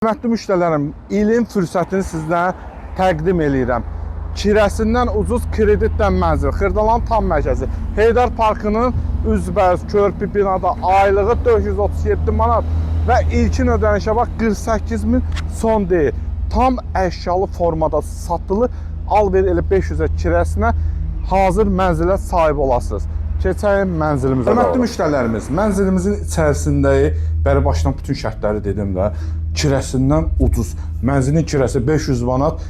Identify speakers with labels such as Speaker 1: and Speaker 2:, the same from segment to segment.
Speaker 1: Hörmətli müştərilərim, ilin fürsətini sizdən təqdim edirəm. Kirəsindən ucuz kreditlə mənzil, Xırdalanın tam mərkəzi, Heydər Parkının üzbəüz körpü binada aylığı 437 manat və ilkin ödənişə bax 48.000 son deyil. Tam əşyalı formada satılır, al ver elə 500-ə kirəsinə hazır mənzilə sahib olasınız. Keçəyim mənzilimizə. Hörmətli müştərilərimiz, mənzilimizin içərisindəyi bəri başdan bütün şərtləri dedim də, kirəsindən ucuz. Mənzilin kirəsi 500 manat,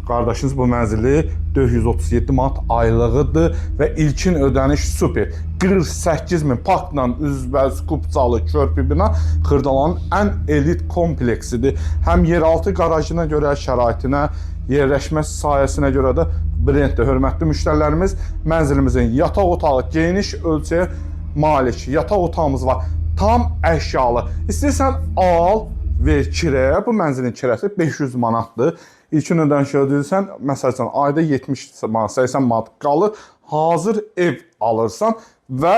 Speaker 1: qardaşınız bu mənzili 437 manat aylığıdır və ilkin ödəniş super. 48.000 parkla üzbəüz Kupcalı körpü bina Xırdalanın ən elit kompleksidir. Həm yeraltı qarajına görə, şəraitinə, yerləşmə sahəsinə görə də brenddir. Hörmətli müştərilərimiz, mənzilimizin yataq otağı geniş ölçüyə malik. Yataq otağımız var. Tam əşyalı. İstəyirsən al, ver kirəyə. Bu mənzilin kirəsi 500 manatdır. İlkin ödənişə ödəyirsən, məsələn, ayda 70 manat, 80 manat qalır. Hazır ev alırsan və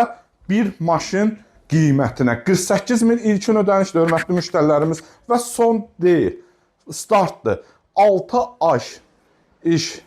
Speaker 1: bir maşın qiymətinə 48.000 ilkin ödənişdir, hörmətli müştərilərimiz. Və son deyil, startdır. 6 ay iş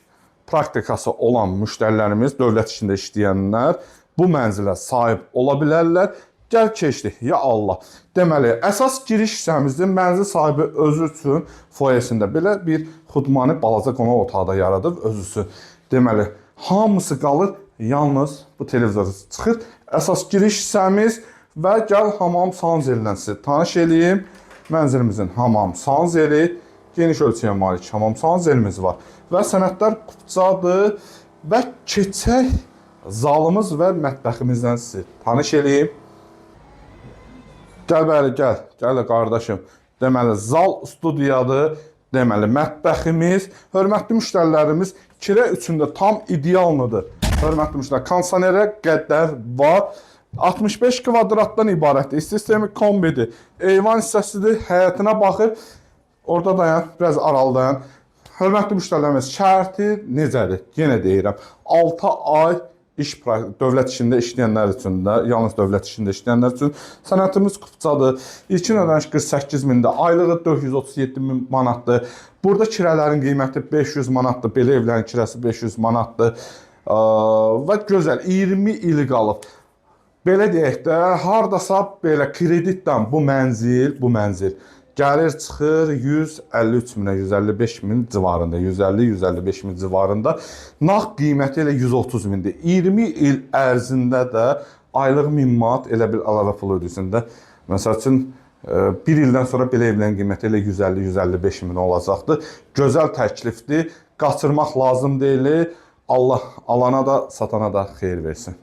Speaker 1: praktikası olan müştərilərimiz, dövlət işində işləyənlər bu mənzilə sahib ola bilərlər. Gəl keçdik, ya Allah. Deməli, əsas giriş hissəmizdir. Mənzil sahibi özü üçün foyesində belə bir xudmani balaca qonaq otağı da yaradıb özü üçün. Deməli, hamısı qalır, yalnız bu televizor çıxır. Əsas giriş hissəmiz və gəl hamam sanzelindən sizi tanış eləyim. Mənzilimizin hamam sanzeli, geniş ölçüyə malik hamam sanzelimiz var. Və sənədlər Kupcadır və keçək zalımız və mətbəximizdən sizi tanış eləyim. Gəl bəri, gəl. Gəl qardaşım. Deməli, zal studiyadır. Deməli, mətbəximiz. Hörmətli müştərilərimiz, kirə üçündə tam ideallıdır. Hörmətli müştərilər, kondisionerə qədər var. 65 kvadratdan ibarətdir. Sistemi kombidir. Eyvan hissəsidir. Həyətinə baxır. Orada dayan, biraz aralı dayan. Hörmətli müştərilərimiz, şərti necədir? Yenə deyirəm, 6 ay iş dövlət işində işləyənlər üçün də, yalnız dövlət işində işləyənlər üçün sənətimiz Kupcadır. İlkin ödəniş 48.000-dir, aylığı 437.000 manatdır. Burada kirələrin qiyməti 500 manatdır, belə evlərin kirəsi 500 manatdır və gözəl 20 ili qalıb. Belə deyək də, hardasa belə kreditdən bu mənzil gəlir çıxır 153 minə, 155 min civarında, 150-155 min civarında. Nağd qiyməti elə 130 mindir. 20 il ərzində də aylıq 1000 manat elə bir əlavə pul ödəyirsən də. Məsəl üçün, bir ildən sonra belə evlərin qiyməti elə 150-155 min olacaqdır. Gözəl təklifdir, qaçırmaq lazım deyil. Allah alana da, satana da xeyir versin.